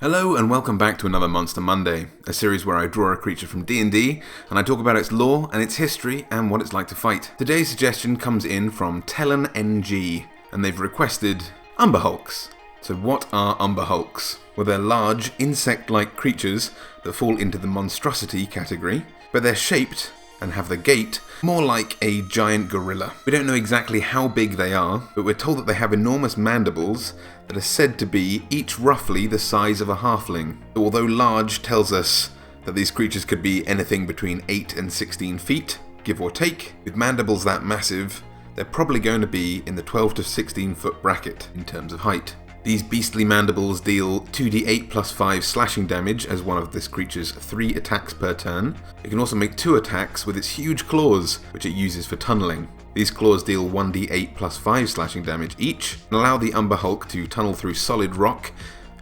Hello and welcome back to another Monster Monday, a series where I draw a creature from D&D and I talk about its lore and its history and what it's like to fight. Today's suggestion comes in from Tellan NG and they've requested Umber Hulks. So what are Umber Hulks? Well, they're large, insect-like creatures that fall into the monstrosity category, but they're shaped and have the gait more like a giant gorilla. We don't know exactly how big they are, but we're told that they have enormous mandibles that are said to be each roughly the size of a halfling. Although large tells us that these creatures could be anything between 8 and 16 feet, give or take. With mandibles that massive, they're probably going to be in the 12 to 16 foot bracket in terms of height. These beastly mandibles deal 2d8 plus 5 slashing damage as one of this creature's 3 attacks per turn. It can also make 2 attacks with its huge claws, which it uses for tunneling. These claws deal 1d8 plus 5 slashing damage each, and allow the Umber Hulk to tunnel through solid rock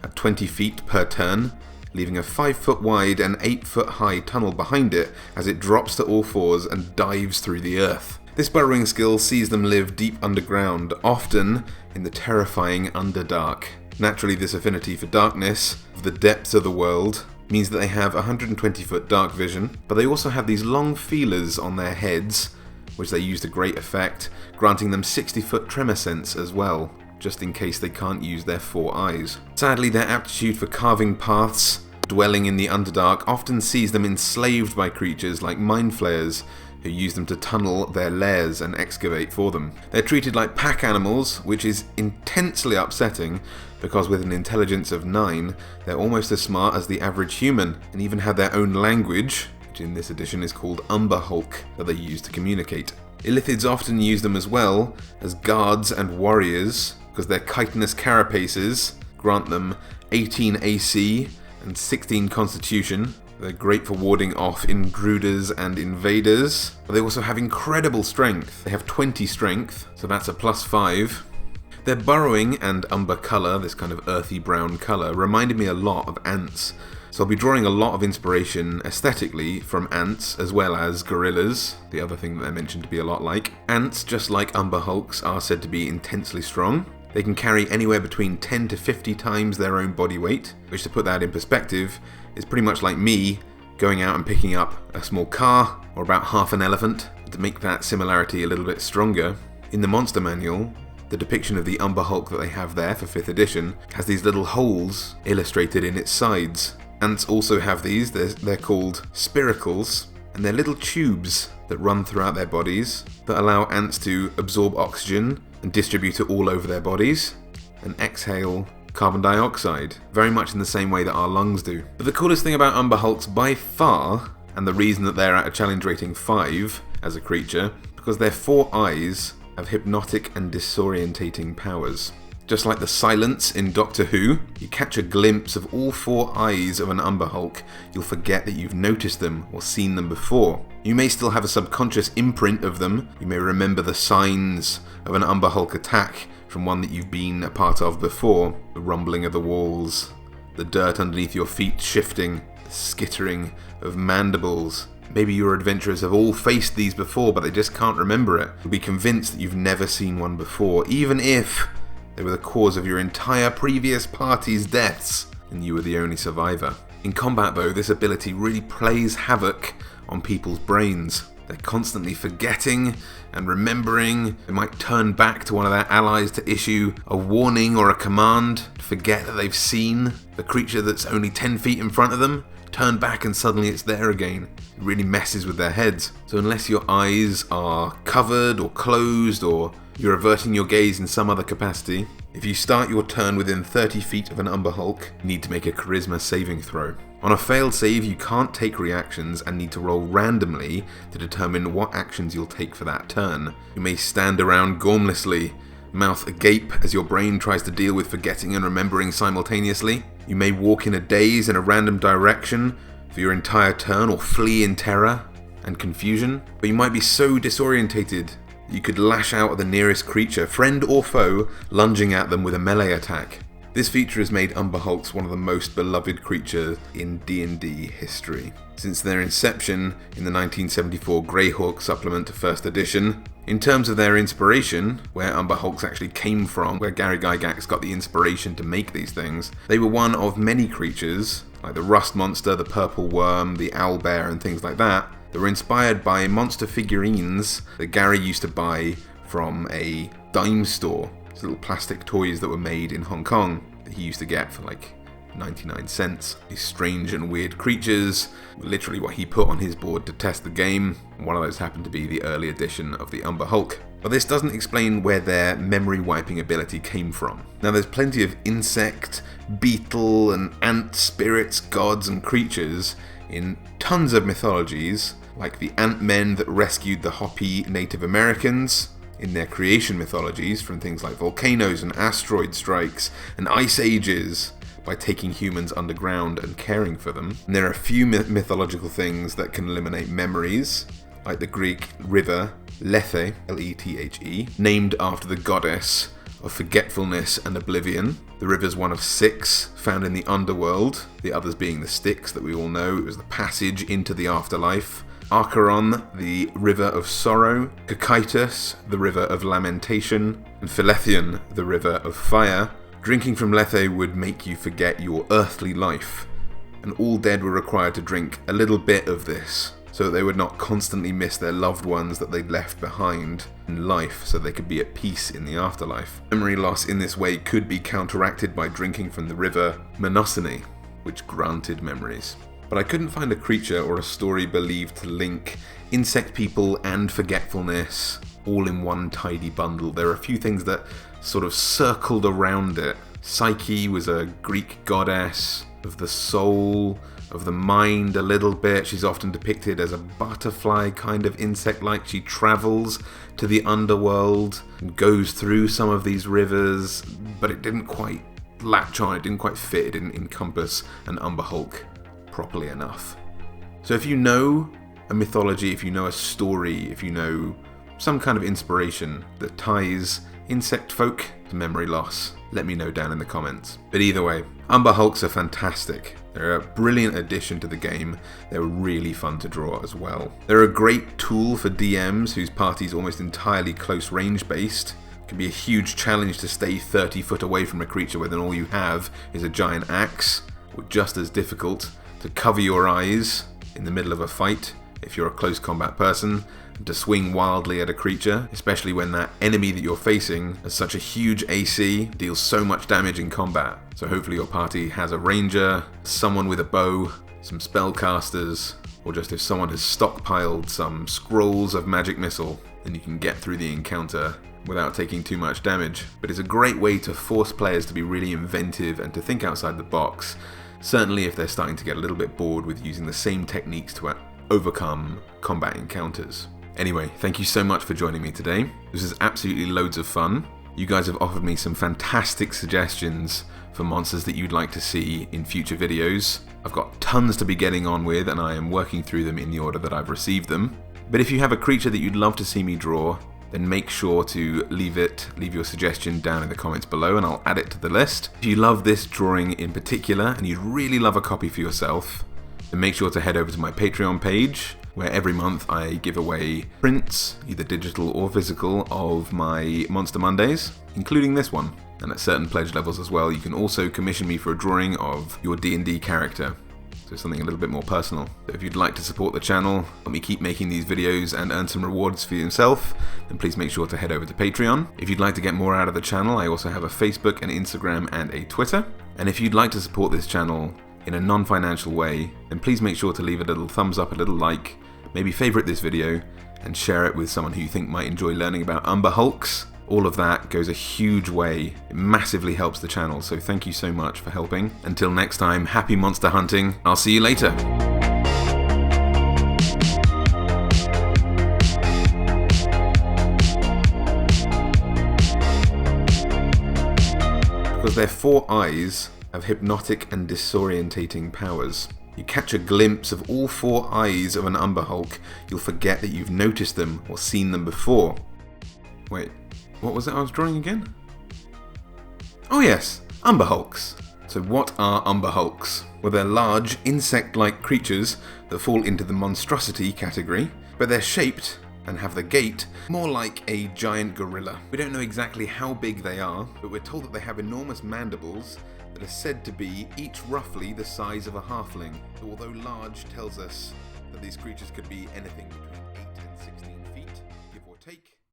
at 20 feet per turn, leaving a 5 foot wide and 8 foot high tunnel behind it as it drops to all fours and dives through the earth. This burrowing skill sees them live deep underground, often in the terrifying Underdark. Naturally, this affinity for darkness, of the depths of the world, means that they have 120 foot dark vision, but they also have these long feelers on their heads, which they use to great effect, granting them 60 foot tremor sense as well, just in case they can't use their 4 eyes. Sadly, their aptitude for carving paths, dwelling in the Underdark, often sees them enslaved by creatures like mind flayers, who use them to tunnel their lairs and excavate for them. They're treated like pack animals, which is intensely upsetting because with an intelligence of 9, they're almost as smart as the average human and even have their own language, which in this edition is called Umber Hulk, that they use to communicate. Illithids often use them as well as guards and warriors because their chitinous carapaces grant them 18 AC and 16 Constitution. They're great for warding off intruders and invaders, but they also have incredible strength. They have 20 strength, so that's a plus 5. Their burrowing and umber colour, this kind of earthy brown colour, reminded me a lot of ants. So I'll be drawing a lot of inspiration aesthetically from ants as well as gorillas, the other thing that they're mentioned to be a lot like. Ants, just like Umber Hulks, are said to be intensely strong. They can carry anywhere between 10 to 50 times their own body weight, which, to put that in perspective, is pretty much like me going out and picking up a small car or about half an elephant. To make that similarity a little bit stronger, in the monster manual, the depiction of the Umber Hulk that they have there for 5th edition has these little holes illustrated in its sides. Ants also have these. They're called spiracles, and they're little tubes that run throughout their bodies that allow ants to absorb oxygen and distribute it all over their bodies and exhale carbon dioxide, very much in the same way that our lungs do. But the coolest thing about Umber Hulks by far, and the reason that they're at a challenge rating 5 as a creature, because their 4 eyes have hypnotic and disorientating powers. Just like the silence in Doctor Who, you catch a glimpse of all 4 eyes of an Umber Hulk, you'll forget that you've noticed them or seen them before. You may still have a subconscious imprint of them, you may remember the signs of an Umber Hulk attack from one that you've been a part of before, the rumbling of the walls, the dirt underneath your feet shifting, the skittering of mandibles. Maybe your adventurers have all faced these before, but they just can't remember it. You'll be convinced that you've never seen one before, even if they were the cause of your entire previous party's deaths, and you were the only survivor. In combat though, this ability really plays havoc on people's brains. They're constantly forgetting and remembering. They might turn back to one of their allies to issue a warning or a command, forget that they've seen the creature that's only 10 feet in front of them, turn back and suddenly it's there again. It really messes with their heads. So unless your eyes are covered or closed or you're averting your gaze in some other capacity, if you start your turn within 30 feet of an Umber Hulk, you need to make a charisma saving throw. On a failed save, you can't take reactions and need to roll randomly to determine what actions you'll take for that turn. You may stand around gormlessly, mouth agape as your brain tries to deal with forgetting and remembering simultaneously. You may walk in a daze in a random direction for your entire turn or flee in terror and confusion. But you might be so disorientated you could lash out at the nearest creature, friend or foe, lunging at them with a melee attack. This feature has made Umber Hulks one of the most beloved creatures in D&D history. Since their inception in the 1974 Greyhawk supplement to 1st edition, In terms of their inspiration, where Umber Hulks actually came from, where Gary Gygax got the inspiration to make these things, they were one of many creatures, like the rust monster, the purple worm, the owlbear and things like that were inspired by monster figurines that Gary used to buy from a dime store. These little plastic toys that were made in Hong Kong that he used to get for like 99 cents. These strange and weird creatures, literally what he put on his board to test the game. One of those happened to be the early edition of the Umber Hulk. But this doesn't explain where their memory wiping ability came from. Now there's plenty of insect, beetle and ant spirits, gods and creatures in tons of mythologies, like the ant-men that rescued the Hopi Native Americans in their creation mythologies from things like volcanoes and asteroid strikes and ice ages, by taking humans underground and caring for them. And there are a few mythological things that can eliminate memories, like the Greek river Lethe, Lethe, named after the goddess of forgetfulness and oblivion. The river's one of 6 found in the underworld, the others being the Styx that we all know. It was the passage into the afterlife. Arcane, the river of sorrow, Cocytus, the river of lamentation, and Philethion, the river of fire. Drinking from Lethe would make you forget your earthly life, and all dead were required to drink a little bit of this, so that they would not constantly miss their loved ones that they'd left behind in life, so they could be at peace in the afterlife. Memory loss in this way could be counteracted by drinking from the river Mnemosyne, which granted memories. But I couldn't find a creature or a story believed to link insect people and forgetfulness all in one tidy bundle. There are a few things that sort of circled around it. Psyche was a Greek goddess of the soul, of the mind a little bit. She's often depicted as a butterfly kind of insect-like. She travels to the underworld and goes through some of these rivers, but it didn't quite latch on, it didn't quite fit, it didn't encompass an Umber Hulk properly enough. So if you know a mythology, if you know a story, if you know some kind of inspiration that ties insect folk to memory loss, let me know down in the comments. But either way, Umber Hulks are fantastic. They're a brilliant addition to the game. They're really fun to draw as well. They're a great tool for DMs whose party's almost entirely close range based. It can be a huge challenge to stay 30 foot away from a creature when all you have is a giant axe, or just as difficult to cover your eyes in the middle of a fight if you're a close combat person, and to swing wildly at a creature, especially when that enemy that you're facing has such a huge AC, deals so much damage in combat. So hopefully your party has a ranger, someone with a bow, some spellcasters, or just if someone has stockpiled some scrolls of magic missile, then you can get through the encounter without taking too much damage. But it's a great way to force players to be really inventive and to think outside the box, certainly if they're starting to get a little bit bored with using the same techniques to overcome combat encounters. Anyway, thank you so much for joining me today. This is absolutely loads of fun. You guys have offered me some fantastic suggestions for monsters that you'd like to see in future videos. I've got tons to be getting on with, and I am working through them in the order that I've received them. But if you have a creature that you'd love to see me draw, then make sure to leave your suggestion down in the comments below and I'll add it to the list. If you love this drawing in particular and you'd really love a copy for yourself, then make sure to head over to my Patreon page, where every month I give away prints, either digital or physical, of my Monster Mondays, including this one. And at certain pledge levels as well, you can also commission me for a drawing of your D&D character. So something a little bit more personal. So if you'd like to support the channel, help me keep making these videos and earn some rewards for yourself, then please make sure to head over to Patreon. If you'd like to get more out of the channel, I also have a Facebook, an Instagram, and a Twitter. And if you'd like to support this channel in a non-financial way, then please make sure to leave a little thumbs up, a little like, maybe favorite this video, and share it with someone who you think might enjoy learning about Umber Hulks. All of that goes a huge way. It massively helps the channel, so thank you so much for helping. Until next time, happy monster hunting. I'll see you later. Because their 4 eyes have hypnotic and disorientating powers. You catch a glimpse of all 4 eyes of an Umber Hulk, you'll forget that you've noticed them or seen them before. Wait. What was it I was drawing again? Oh yes, Umber Hulks. So what are Umber Hulks? Well, they're large, insect-like creatures that fall into the monstrosity category, but they're shaped and have the gait more like a giant gorilla. We don't know exactly how big they are, but we're told that they have enormous mandibles that are said to be each roughly the size of a halfling. So although large tells us that these creatures could be anything between 8 and 16 feet, give or take,